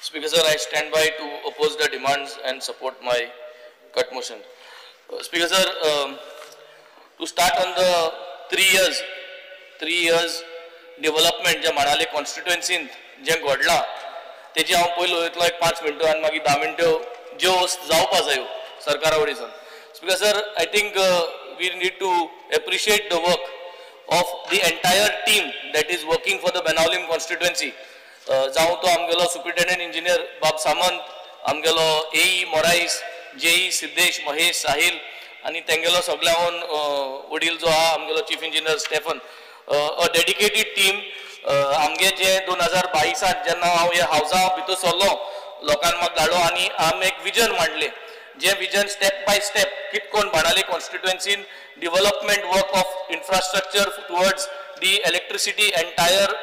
Speaker sir, I stand by to oppose the demands and support my cut motion. Speaker sir, to start on the 3 years development जे म्हणाले कॉन्स्टिट्युएन्सीन जे घडला तेजी हांव पयलो वयतलो एक 5 मिनटां आनी मागीर 10 मिनटां ज्यो जावपा जायो सरकारा वडींसान. Speaker sir, I think we need to appreciate the work of the entire team that is working for the Benaulim constituency. जावं तो आमगेलो सुपरिटेंडेंट इंजिनियर बाब सामंत, आमगेलो AE Morais, JE Siddhesh, Mahesh, Sahil आणि तेंगेलो सगळ्याहून वडील जो आहा आमगेलो chief engineer Stephen, a dedicated team. आमगे जे 2022 जेन्ना हांव ह्या हावसा भितर सरलो लोकांक म्हाका धाडलो आनी आमी एक विजन मांडले. जे विजन स्टेप बाय स्टेप कितकोन बाणावले कॉन्स्टिट्युएन्सीन development work of infrastructure towards the electricity entire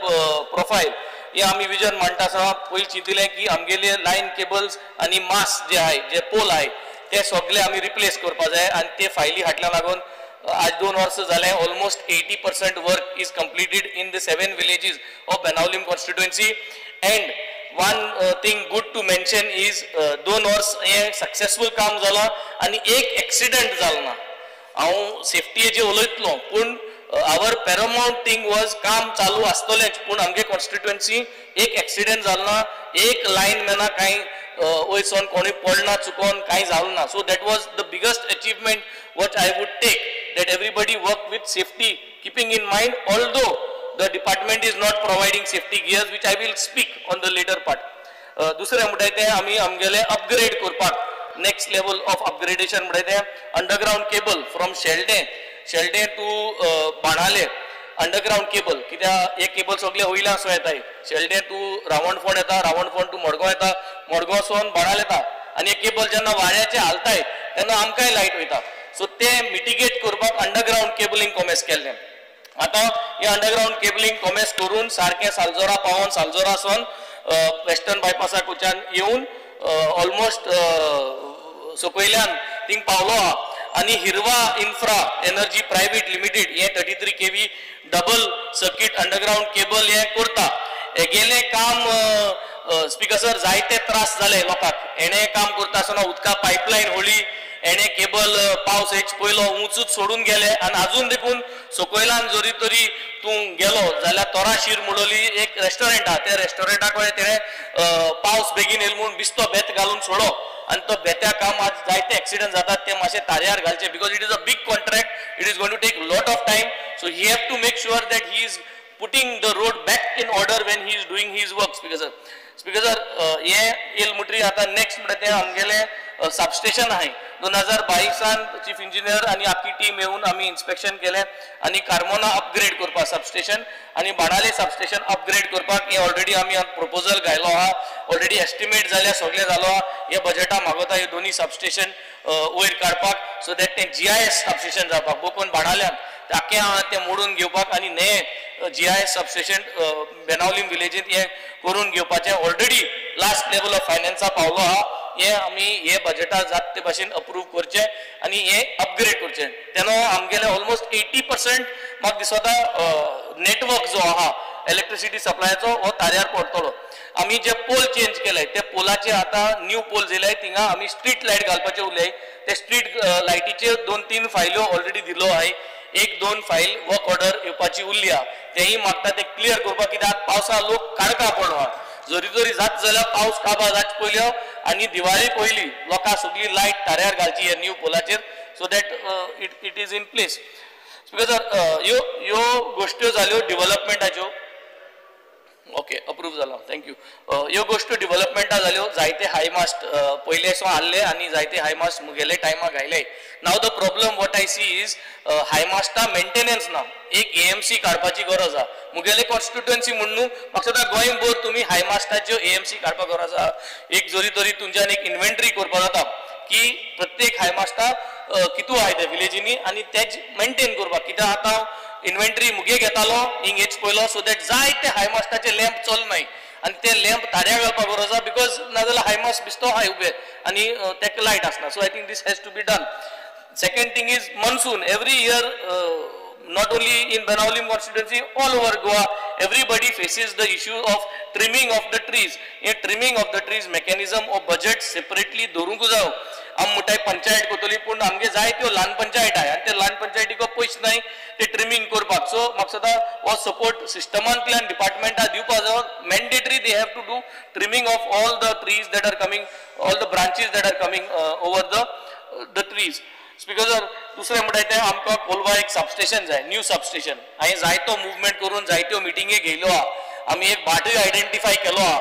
profile हे आमी विजन मांडटा आसतना पयलीं चिंतिल्लें की आमगेले लायन केबल्स आनी मास जे आहाय जे पोल आहाय ते सगळे आमी रिप्लेस करपा जाय आनी ते फायली हाटल्या लागून आज 2 वर्सां जाले almost 80% work is completed in the 7 villages of Benaulim constituency. And one thing good to mention is 2 वर्स हे सक्सेसफुल काम जाला आणि एक एक्सिडेंट जालो ना. हांव सेफ्टीचे उलयतलो पूण आवर पॅरामाउंट थिंग वॉज काम चालू आसतलेंच पूण आमगे कॉन्स्टिट्युएन्सी एक एक्सिडेंट जालो ना, एक लायन मॅना कांय वयसून कोणी पडना चुकोन कांय जालो ना. So that was the biggest achievement what I would take, that everybody work with safety keeping in mind, although the department is not providing safety gears, which I will speak on the later part. दुसरे म्हणटा ते आमी आमगेले upgrade करपाक next level of upgradation म्हणटा ते underground cable from Shelde to Banale underground cable, कित्याक एक केबल सगळे वयल्यान येताय, शेल्डे टू रावणफोंड येता, रावणफोंड टू मडगांव येता, मडगांवसून बाणाल येता आनी एक केबल जेन्ना वाऱ्याचे हालताय तेन्ना आमकांय लायट वयता. सो ते मिटिगेट करपाक अंडरग्राउंड केबलिंग कॉमेस केल्लें. आता हे अंडरग्राउंड केबलिंग कॉमेस करून सारखे सालजोरा पावोन सालजोरासून वेस्टर्न बायपासा कडच्यान येवन ऑलमोस्ट सकयल्यान थिंग पावलो आहा आनी हिरवा इन्फ्रा एनर्जी प्रायवेट लिमिटेड हे 33 kV double circuit underground cable हे करता. हे गेले काम स्पीकर सर जायते त्रास जाले लोकांक. हेणे काम करता आसतना उदका पायपलायन होळी, एणे केबल पावस हेच पयलो उंचूच सोडून गेले आनी अजून देखून सकयल्यान जरी तरी तूं गेलो जाल्यार तोराशीर म्हणली एक रेस्टॉरंट आहा, त्या रेस्टॉरंटाक तेणे पावस बेगीन येयलो म्हूण बिस्तो बेत घालून सोडो आनी तो बेत्या काम आज जायते एक्सिडेंट जातात ते मातशे तार्यार घालचे, because it is a big contract, it is going to take lot of time. So he have to make sure that he is putting the road back in order when he is doing his work. Speaker sir हे येल म्हणटरी आता next म्हणटा ते आमगेले substation आहे. 2022 chief engineer आणि आखी टीम येऊन आम्ही इन्स्पेक्शन केले आणि कार्मोना अपग्रेड करपाक सबस्टेशन आणि बाणाले सबस्टेशन अपग्रेड करपाक हे ऑलरेडी आम्ही प्रपोजल घायलो आहा, ऑलरेडी एस्टिमेट जाल्या सगळे जालो आहा. हे बजेटा मागता हे दोन्ही सबस्टेशन वयर काडपाक सो दॅट ते GIS सबस्टेशन जावपाक बोकून बाणाल्यान ताके आहा ते मोडून घेवपाक आणि नये GIS सबस्टेशन बेनावलीम विलेजीत हे करून घेवपाचे ऑलरेडी लास्ट लेवल ऑफ फायनान्सा पावलो आहा. हे आमी हे बजेटा जात ते भाशेन अप्रूव करचे आणि हे अपग्रेड करचे. तेन्ना आमगेले ऑलमोस्ट 80% म्हाका दिसता नेटवर्क जो आहा इलेक्ट्रिसिटी सप्लायचो हो तार्यार पडटलो. आमी जे पोल चेंज केले ते पोलाचे आता न्यू पोल दिले, थिंगा आमी स्ट्रीट लायट घालपाचे उरले. ते स्ट्रीट लायटीचे 2-3 फायल्यो ऑलरेडी दिलो आहे. 1-2 फायल वर्क ऑर्डर येवपाची उरली आहा, तेही मागता ते क्लियर करपाक, कित्याक पावसा लोक काडका पडलो. जरी जरी जात जाल्यार पावस काबार जाचे पयलीं आनी दिवाळी पयलीं लोकांक सगळी लायट तार्यार घालची ह्या न्यू पोलाचेर so that it is in place. Because ह्यो गोश्ट्यो जाल्यो डेव्हलपमेंटाच्यो. ओके अप्रूव जाला, थँक्यू. ह्यो गोश्ट्यो डेव्हलपमेंटा जाल्यो. जायते हाय मास्ट पयलेसून हाडले आनी जायते हाय मास्ट मुगेले टायमाक घायले. Now the problem what I see is high मास्टा मेंटेनन्स ना. एक AMC काडपाची गरज आहा. मुगेले कॉन्स्टिट्युएन्सी म्हणून म्हाका दिसता गोंयभर तुमी हाय मास्टाच्यो AMC काडपाक गरज आहा. एक जरी तरी तुमच्यान एक इन्व्हेंटरी करपाक जाता की प्रत्येक हाय मास्टा कितू आहाय त्या विलेजींनी आनी तेच मेंटेन करपाक. कित्याक आतां इन्व्हेंटरी मुगे घेतालो हिंग हेच पयलो सो दॅट जायते हाय मास्टाचे लॅम्प चलनाय आनी ते लॅम्प ताऱ्या घालपाक गरज आहा, बिकॉज नाजाल्यार हाय मास्ट बिस्तो हाय उबे आनी तेका लायट आसना. So I think this has to be done. Second thing is monsoon. Every year not only in Benaulim constituency, all over Goa, everybody faces the issue of trimming of the trees. A trimming of the trees mechanism or budget separately धरूंक जाओ. आम मोठाय पंचायत कोतली पूण आमगे जाय त्यो ल्हान पंचायत आय आनी ते ल्हान पंचायतीको पयस नाय ते ट्रिमिंग करपाक. सो म्हाका सदां हो सपोर्ट सिस्टमांतल्यान डिपार्टमेंटा दिवपा जाय. Mandatory they have to do trimming of all the trees that are coming, all the branches that are coming over the trees. Speaker sir, दुसरे म्हणटाय ते आमकां कोलवा एक सबस्टेशन जाय, न्यू सबस्टेशन. हांवें जायतो मुवमेंट करून जायत्यो मिटिंगे घेयल्यो आहा. आमी एक भाटूय आयडेंटिफाय केलो आहा.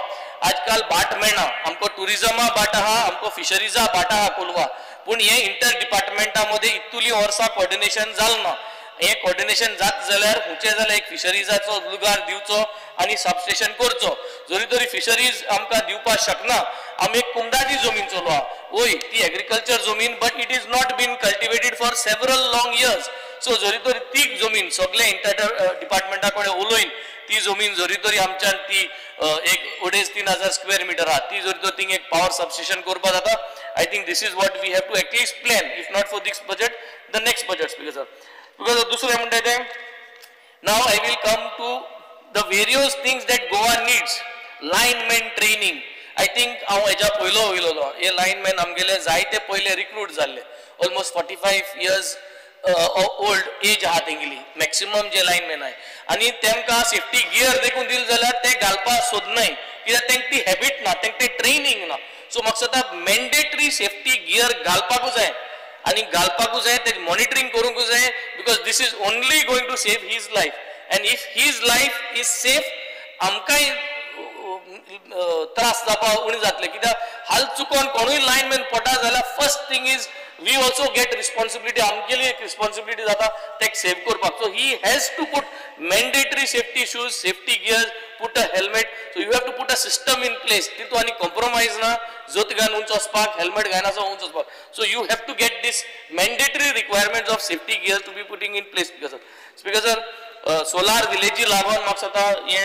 आजकाल बाट मेळना. आमको टुरिजमा बाट आहा, आमको फिशरीजा बाट आहा कोलवा. पूण हे इंटर डिपार्टमेंटा मध्ये इतुली वर्सां कोऑर्डिनेशन जालें ना. हे कोऑर्डिनेशन जात जाल्यार खुंचे जाल्यार एक फिशरीजाचो उद्गार दिवचो आनी सबस्टेशन करचो. जरी तरी फिशरीज आमकां दिवपाक शकना. आमी एक कुंडाची जमीन चलोवहा. ओय ती एग्रीकल्चर जमीन, but it is not been cultivated for several long years. So जरी तरी ती जमीन सगळे इंटर डिपार्टमेंटा कडेन उलोवन ती जमीन जरी तरी आमच्यान ती एक 3,000 स्क्वेअर मीटर आहा ती जरी तरी थिंग एक पावर सबस्टेशन करपा जाता. I think this is what we have to at least plan, if not for this budget, the next budget. Speaker sir, because दुसरें म्हणटा ते नाव I will come to the various things that Goa needs. Lineman training. I think हांव हेच्या पयलो वयलोलो. हे lineman आमगेले जायते पयले रिक्रूट जाल्ले. ऑलमोस्ट 45 years ओल्ड एज आहा तेंगेली मॅक्सिमम जे लायनमॅन आय. आनी तेमकां सेफ्टी गियर देखून दिले जाल्यार ते घालपाक सोदनाय, कित्याक तेंक ती हॅबीट ना, तेंक ते ट्रेनिंग ना. सो म्हाका सदां मॅन्डेटरी सेफ्टी गियर घालपाकूच जाय आनी घालपाकूच जाय, तेजें मॉनिटरींग करूंकूच जाय. Because this is only going to save his life. And if his life is safe आमकांय त्रास जावपा उणी जातले. कित्याक हाल चुकोन कोणूय लायनमॅन पडटा जाल्यार first thing is we also get responsibility. आमगेली एक responsibility जाता तेक सेव करपाक. So he has to put mandatory safety shoes, safety gears, put a helmet. So you have to put a system in place. तितू आनी compromise ना. जोत घालून उंच वचपाक, helmet घालून असो उंच वचपाक. So you have to get this mandatory requirements of safety gears to be putting in place. Speaker sir, solar विलेजी लागून म्हाका सदां हे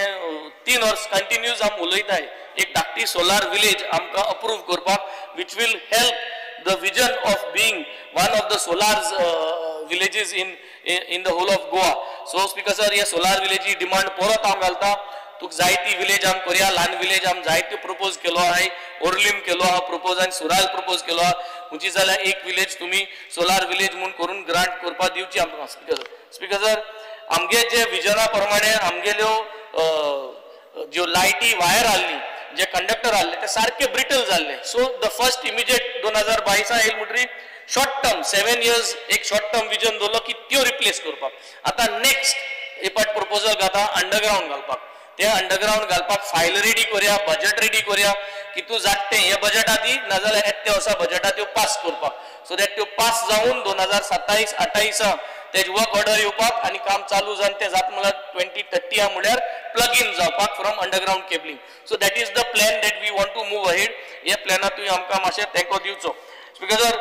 3 वर्स कंटिन्यूस आम उलयताय. एक धाकटी सोलार विलेज आमकां अप्रूव करपाक, which will help the vision of being one of the solar villages in the whole of Goa. So speaker sir, ये solar village demand परत आम घालता. तुक जायती विलेज आम करया, ल्हान विलेज आम जायती प्रपोज केलो आहाय. ओरलीम केलो आहा प्रपोज आनी सुराल प्रपोज केलो आहा. हुंची जाल्यार एक विलेज तुमी सोलार विलेज म्हणून करून ग्रांट करपा दिवची आमकां. स्पीकर सर, आमगे जे विजना प्रमाणे आमगेल्यो ज्यो लायटी वायर आहली, जे कंडक्टर आले ते सारखे ब्रिटल जाल्ले. सो द फर्स्ट इमिजिएट 2022 येईल म्हणटरी शॉर्ट टर्म 7 years एक शॉर्ट टर्म विजन दवरलो की त्यो रिप्लेस करपाक. आता नेक्स्ट एपाट प्रपोजल घाता अंडरग्राउंड घालपाक. ते अंडरग्राउंड घालपाक फायल रेडी करया, बजेट रेडी करया की तूं जाते हे बजेट आदी नाजाल्यार येत्या वर्सा बजेटात त्यो पास करपाक. सो दॅट त्यो पास जावन 2027-28 तेज वर्क ऑर्डर येवपाक आनी काम चालू जावन ते जाता म्हळ्यार 2030 म्हळ्यार प्लग इन जावपाक from underground cabling. So that is the plan that we want to move ahead. हे प्लॅनात तुवें आमकां मातशें तेंको दिवचो. स्पीकर सर,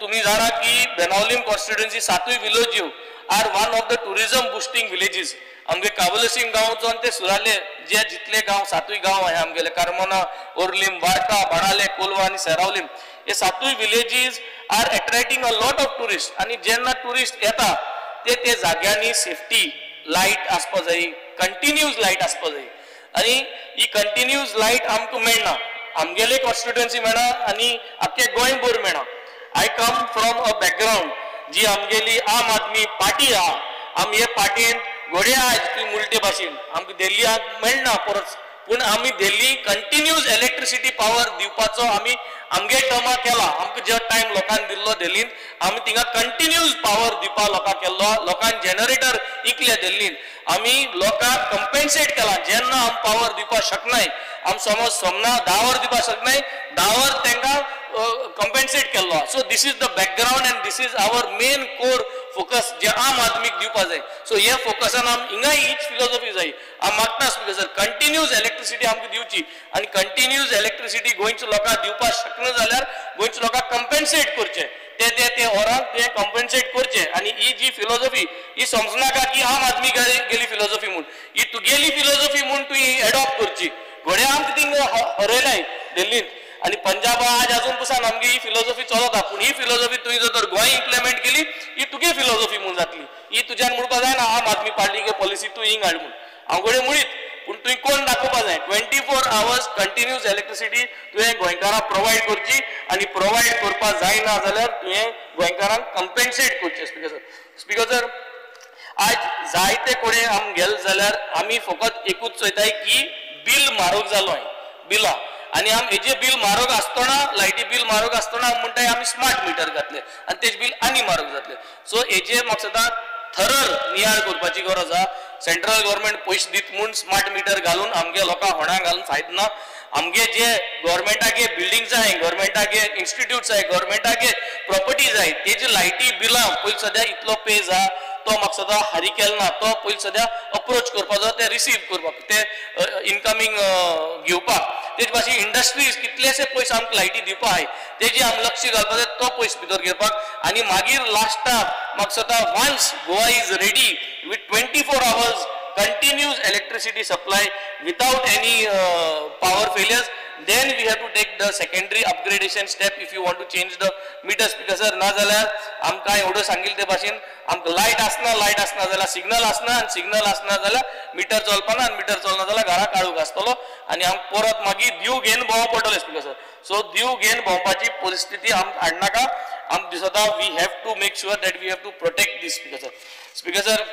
तुम्ही जाणा की बेनावलीम कॉन्स्टिट्युएन्सी 7 विलेज्यो are one of the tourism boosting villages. आमगे कावलसिंग गांवचो ते सुराले जे जितले गांव 7 गांव आहे आमगेले कार्मोना, ओरलीम, वार्का, बाणाले, कोलवा आणि सेरावलीम. हे 7 villages are attracting a lot of tourist. आणि जेन्ना टुरिस्ट येता ते जाग्यांनी सेफ्टी लाईट आसपा जाय, कंटिन्यूस लाईट आसपा जाय. आणि ही कंटिन्यूस लाईट आमकां मेळना. आमगेले कॉन्स्टिट्युएन्सी मेळना आणि आख्खे गोंयभर मेळना. आय कम फ्रॉम अ बॅकग्राउंड जी आमगेली आम आदमी पार्टी आहा. आमी हे पार्टीन घोड्या आज मुलटे भाशेन आमकां दिल्लीक मेळना परत. पूण आमी दिल्ली कंटिन्यूस इलेक्ट्रिसिटी पावर दिवपाचो आमी आमगे टर्मा केला. आमकां जो टायम लोकांनी दिल्लो दिल्लीन आमी थिंगा कंटिन्यूस पावर दिवपा लोकांक केल्लो. लोकांनी जनरेटर इकले दिल्लीन. आमी लोकांक कंपेन्सेट केला. जेन्ना आमी पावर दिवपाक शकनाय, आमी समज सोमना 10 वर दिवपाक शकनाय, 10 वर तांकां कंपेन्सेट केल्लो. So this is the background and this is our main core focus जे आम आदमीक दिवपा जाय. सो हे फोकसान आम हिंगाय हीच फिलॉसॉफी जाय. आम मागता स्पीकर सर कंटिन्यूस इलेक्ट्रिसिटी आमकां दिवची आनी कंटिन्यूस इलेक्ट्रिसिटी गोंयच्या लोकांक दिवपाक शकना जाल्यार गोंयच्या लोकांक कंपेन्सेट करचे. ते ओराक ते कंपेन्सेट करचे. आनी ही जी फिलॉसॉफी ही समजनाका की आम आदमी गेली फिलॉसॉफी म्हणून. ही तुगेली फिलॉसॉफी म्हणून तुवें एडॉप्ट करची. घोड्या आमकां थिंगा हरयलाय दिल्लीन आणि पंजाबा आज अजून पसून आमची ही फिलॉसॉफी चलता पण ही फिलॉसॉफी तुवें जर तर गोंय इम्प्लिमेंट केली ही तुगे फिलॉसॉफी म्हणून जातली ही तुज्यान म्हणपाक जायना आम आदमी पार्टी के पॉलिसी तू हिंग हाड म्हणून हांव मुळीच पूण तुवें कोण दाखोवपा जाय 24 hours कंटिन्यूस इलेक्ट्रिसिटी तुवें गोंयकारांक प्रोवायड करची आनी प्रोवायड करपा जायना जाल्यार तुवें गोंयकारांक कंपेन्सेट करचें स्पीकर सर आज जायते कोडे आम गेले जाल्यार आमी फकत एकूच चोयताय की बिल म्हारग जालो बिलां आनी आम हेजे बिल म्हारग आसतना लायटी बिल म्हारग आसतना म्हणटाय आमी स्मार्ट मिटर घातले आनी तेजे बिल आनी म्हारग जातले सो हेजे म्हाका सदां थरर नियाळ करपाची गरज आहा सेंट्रल गव्हर्मेंट पयशे दित म्हूण स्मार्ट मिटर घालून आमगे लोकांक होणां घालून फायदो ना आमगे जे गव्हर्मेंटागे बिल्डिंग्स आहाय गव्हर्मेंटागे इन्स्टिट्यूट्स आहाय गव्हर्मेंटागे प्रॉपर्टीज आहाय तेजी लायटी बिलां पयलीं सद्या इतलो पेज आहा तो म्हाका सदां हारी केलो ना तो पयलीं सद्या अप्रोच करपाचो ते रिसीव करपाक ते इनकमींग घेवपाक तेजे भाशेन इंडस्ट्रीज कितलेशे पयशे आमकां लायटी दिवपा आहाय तेजी आमी लक्ष घालपाक जाय तो पयशे भितर घेवपाक आनी मागीर लास्टाक म्हाका सदां once Goa is ready with 24 hours continuous electricity supply without any power failures then we have to take the secondary upgradation step if you want to change the meters because sir ना जाल्यार आमकां एवढं सांगिल्ले ते भाशेन आमकां लायट आसना जाल्यार signal आसना आनी सिग्नल आसना जाल्यार मिटर चलपाना आनी मिटर चलना जाल्यार घरा काळोख आसतलो आनी आमकां परत मागीर दिव घेवन भोंवप पडटलें स्पीकर सर सो दिव घेवन भोंवपाची परिस्थिती आमकां हाडनाका आम दिसता we have to make sure that we have to protect this speaker sir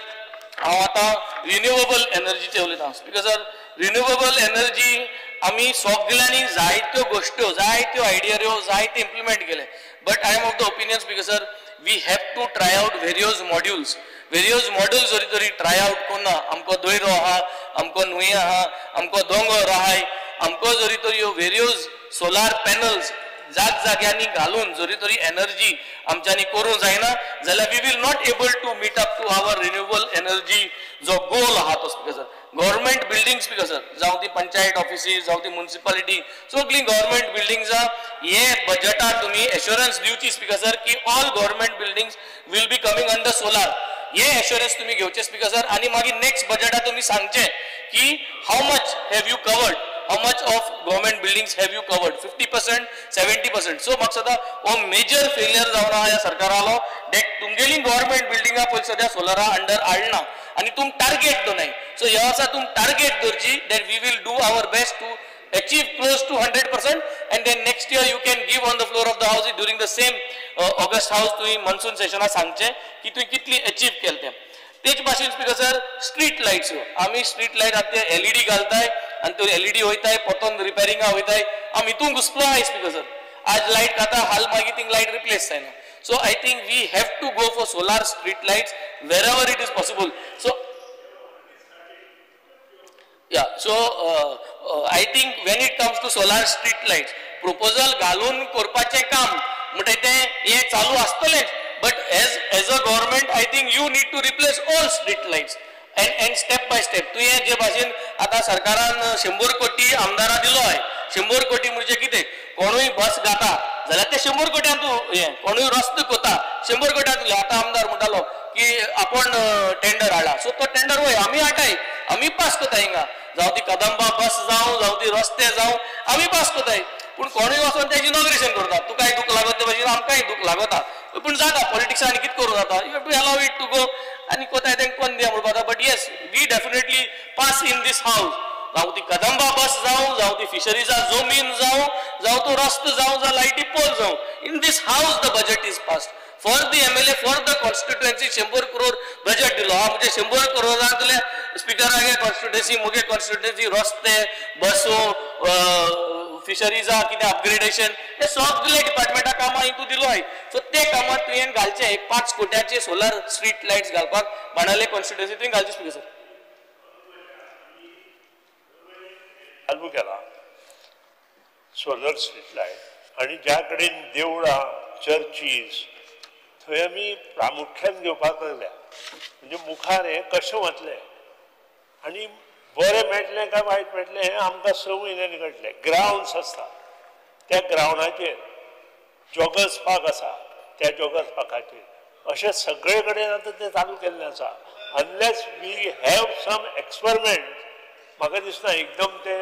हांव आतां रिन्युएबल एनर्जीचेर उलयतां स्पीकर सर रिन्युएबल एनर्जी आमी सगळ्यांनी जायत्यो गोश्ट्यो जायत्यो आयडिया जायते इम्प्लिमेंट केले but I am of the opinion speaker sir we have to try out various modules जरी तरी ट्राय आउट करना आमको दोयरो आहा आमको न्हंय आहा आमको दोंगर आहाय आमको जरी तरी ह्यो वेरियस सोलार पॅनल्स जाग्यांनी घालून जरी तरी एनर्जी आमच्यांनी करूं जायना जाल्यार we will not able to meet up to our renewable energy जो गोल आहा तो speaker sir government building speaker sir जावं ती पंचायत ऑफिसीस जावं ती म्युनिसिपालिटी सगळी गव्हर्मेंट बिल्डिंग्स हे बजेटार तुमी एश्युरन्स दिवची स्पीकर सर की all government buildings will be coming under solar हे एश्युरन्स तुमी घेवचे स्पीकर सर आनी मागीर नेक्स्ट बजेटार तुमी सांगचे की how much have you covered how much of government buildings have you covered 50% 70% so maksada o major failure जावना या सरकारालो that तुमगेली गव्हर्मेंट बिल्डिंगा पयली सद्या सोलारा अंडर हाडना आनी तुम टार्गेट दो नाही सो ह्या वर्सा तुम target दरची that we will do our best to achieve close to 100% and then next year you can give on the floor of the house during the same August house तुमी monsoon session सांगचे की तुमी कितली achieve केले तेच भाशेन speaker sir street lights आमी street light आतां एलईडी घालताय आनी तो एलईडी वयताय पोतोन रिपेरिंगा वयताय आमी हितून घुसलो आहाय स्पीकर सर आज लाइट खाता हाल मागीर थिंग लाइट रिप्लेस जायना so I think we have to go for solar street lights wherever it is possible so I think when it comes to solar street lights, proposal घालून करपाचे काम म्हणजे ते हे चालू असतलेच but as a government I think you need to replace all street lights and step by step तू हे जे भाशेन आता सरकारान 100 कोटी आमदारां दिलो आहे 100 कोटी म्हणजे कितें कोणूय बस घाता जाल्यार ते 100 कोट्यां तू हे कोणूय रस्तो कोता 100 कोट्यां दिले आता आमदार म्हणटालो की आपण टेंडर हाडा सो तो टेंडर वय आमी हाडटाय आमी पास कोताय हिंगा जावं ती कदंबा बस जावं ती रस्ते जावं आमी पास कोताय पूण कोणूय वचोन तेजी इनॉग्रेशन करता तुकाय दूख लागत ते भाशेन आमकांय दूख लागता पूण जाता पॉलिटिक्सांनी कितें करूं जाता you have to allow it to go आनी कोताय तेंका कोण दिया म्हणपाक जाता but yes we definitely pass in this हावस जावं ती कदंबा बस जावं ती फिशरीजा जमीन जावं तो रस्तो जावं लायटी पोल जावं इन दीस हावस the budget is passed for the MLA for the constituency 100 crore budget दिलो हा म्हणजे 100 करोडांतले स्पीकरागे कॉन्स्टिट्युएन्सी मुगे कॉन्स्टिट्युएन्सी रस्ते बसो फिशरीजा कितें अपग्रेडेशन हे सगळे डिपार्टमेंटा कामां हितू दिलो आहे सो ते कामां तुवें घालचे एक 5 कोट्याचे सोलार स्ट्रीट लाइट्स घालपाक बाणाले कॉन्स्टिट्युएन्सी तुवें घालचे स्पीकर सर चालू केला सोलर स्ट्रीट लायट आणि ज्या कडेन देवळां चर्चीज थंय आमी प्रामुख्यान घेवपाक लागल्या म्हणजे मुखार हें कशें वतलें आनी बरें मेळटलें काय वायट मेळटलें हें आमकां 6 म्हयन्यांनी कळटलें ग्रावंड्स आसता त्या ग्रावंडाचेर जॉगर्स पार्क आसा त्या जॉगर्स पार्काचेर अशें सगळे कडेन आतां तें चालू केल्लें आसा unless we have some experiment म्हाका दिसना एकदम ते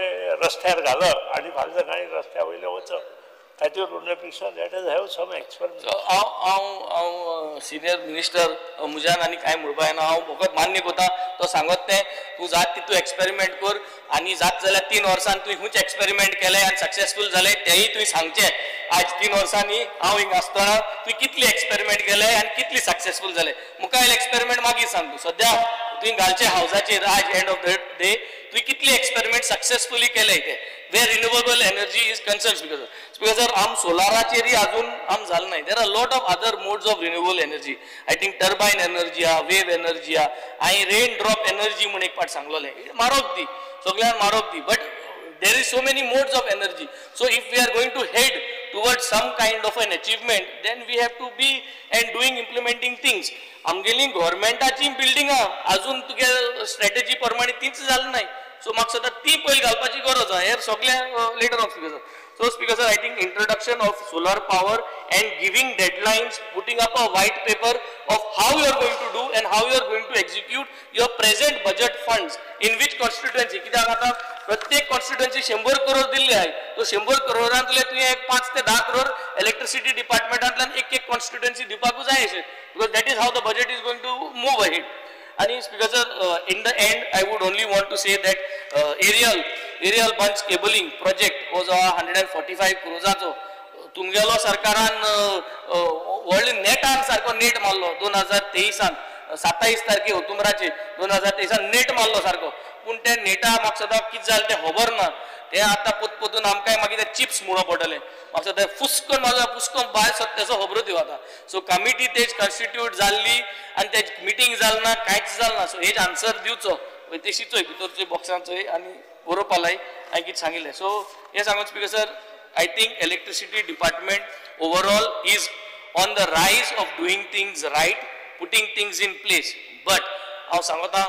रस्त्यार घालप आनी फाल्यां सकाळीं रस्त्या वयले वचप ताचेर उरने पेक्षा let us have some experiment. हांव सिनियर मिनिस्टर म्हज्यान आनी कांय म्हणपा येना. हांव फकत मान्य करता तो सांगत तें तूं जात तितू एक्सपेरिमेंट कर आनी जात जाल्यार 3 वर्सान तुवें खूंच एक्सपेरिमेंट केलें आनी सक्सेसफूल जालें तेंय तुवें सांगचें. आज 3 वर्सांनी हांव हिंगा आसतना तुवें कितली एक्सपेरिमेंट केलें आनी कितली सक्सेसफूल जालें. मुखावेल एक्सपेरिमेंट मागीर सांग. तूं सद्या तुवें घालचें हावजाचेर आज एंड ऑफ द डे तुवें कितली एक्सपेरिमेंट सक्सेसफुली केले ते वे renewable energy is concern. Because आम सोलाराचेरय अजून आम जालें नाय. There are lot of other modes of renewable energy. I think turbine energy आहा, वेव एनर्जी आहा, हांवें रेन ड्रॉप एनर्जी म्हूण एक पाट सांगलोलें. म्हारग ती सगळ्यान म्हारग ती but there is so many modes of energy. So if we are going to head towards some kind of an achievement, then we have to be and doing implementing things. आमगेली गव्हर्मेंटाची बिल्डिंगा अजून तुगे स्ट्रॅटेजी प्रमाणे तीच जाली नाय. सो म्हाका सद्या ती पयली घालपाची गरज आहा. हेर सगळे later on speaker. So speaker sir, I think introduction of solar power and giving deadlines, putting up a white paper of how you are going to do and how you are going to execute your present budget funds in which constituency. कित्याक आता प्रत्येक constituency 100 crore दिल्ले आहे. तो 100 करोडांतले तुवें एक 5 ते 10 crore electricity डिपार्टमेंटांतल्यान एक कॉन्स्टिट्युएन्सी दिवपाकूच जाय अशें. Because that is how the budget is going to move ahead. आणि speaker sir, in the end I would only want to say that aerial bunch cabling project was 145 crores. तुमगेलो सरकारान व्हडले नेटान सारको net मारलो 2023 27 तारखे ऑक्टोबराचे 2023 नेट मारलो सारको. पूण ते नेटा म्हाका सद्दां कितें जालें तें खबर ना. ते आतां पोतून आमकां मागीर ते चिप्स म्हणून पडटले. म्हाका सद्दां फुस्कन भायर सत्याचो खबरो दिव आता. सो कमिटी तेज कॉन्स्टिट्यूट जाल्ली आनी तेज मिटींग जालें ना, कांयच जालें ना. सो हेज आन्सर दिवचो तेशीचोय भितरचोय बॉक्सांचोय आनी बरोवपा लाय हांवें कितें सांगिल्लें. सो हे सांगून speaker sir, I think electricity department overall is on the rise of doing things right, putting things in place. But हांव सांगता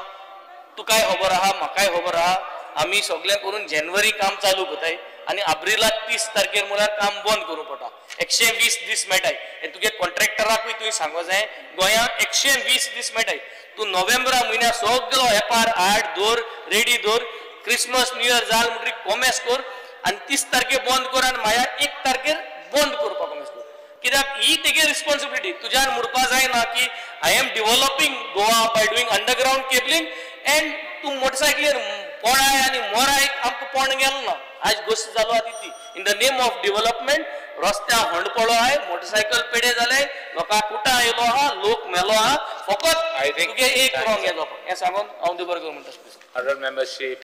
तुकाय खबर आहा, म्हाकाय खबर आहा, आमी सगळें करून जानेवारी काम चालू करताय आनी एप्रिलाक 30 तारखेर म्हळ्यार काम बंद करूं पडटा. 120 दीस मेळटाय. तुगे कॉन्ट्रॅक्टराकूय तुवें सांगो जाय गोंयांत 120 दीस मेळटाय. तूं नोव्हेंबरा म्हयन्याक सगळो एपार हाड दवर, रेडी दवर. क्रिसमस न्यू इयर जाल म्हणटरी कोमेस कर आनी 30 तारखे बंद कर आनी मागीर 1 तारखेर बंद करपाक कोमेस कर. कित्याक ही तेगे रिस्पॉन्सिबिलिटी. तुज्यान म्हणपा जायना की I am developing Goa by doing underground cabling and तूं मोटरसायकलीर पोणाय आनी मोराय आमकां पोण गेलो ना. आज गोश्ट जालो आहा ती in the name of development. रस्त्या हंड पडलो आहाय, मोटरसायकल पेडे जाले, लोकांक कुटां येयलो आहा, लोक मेलो आहा. फकत तुगे एक रॉंग येलो. हें सांगून हांव देव बरें करूं म्हणटा. Honourable membership.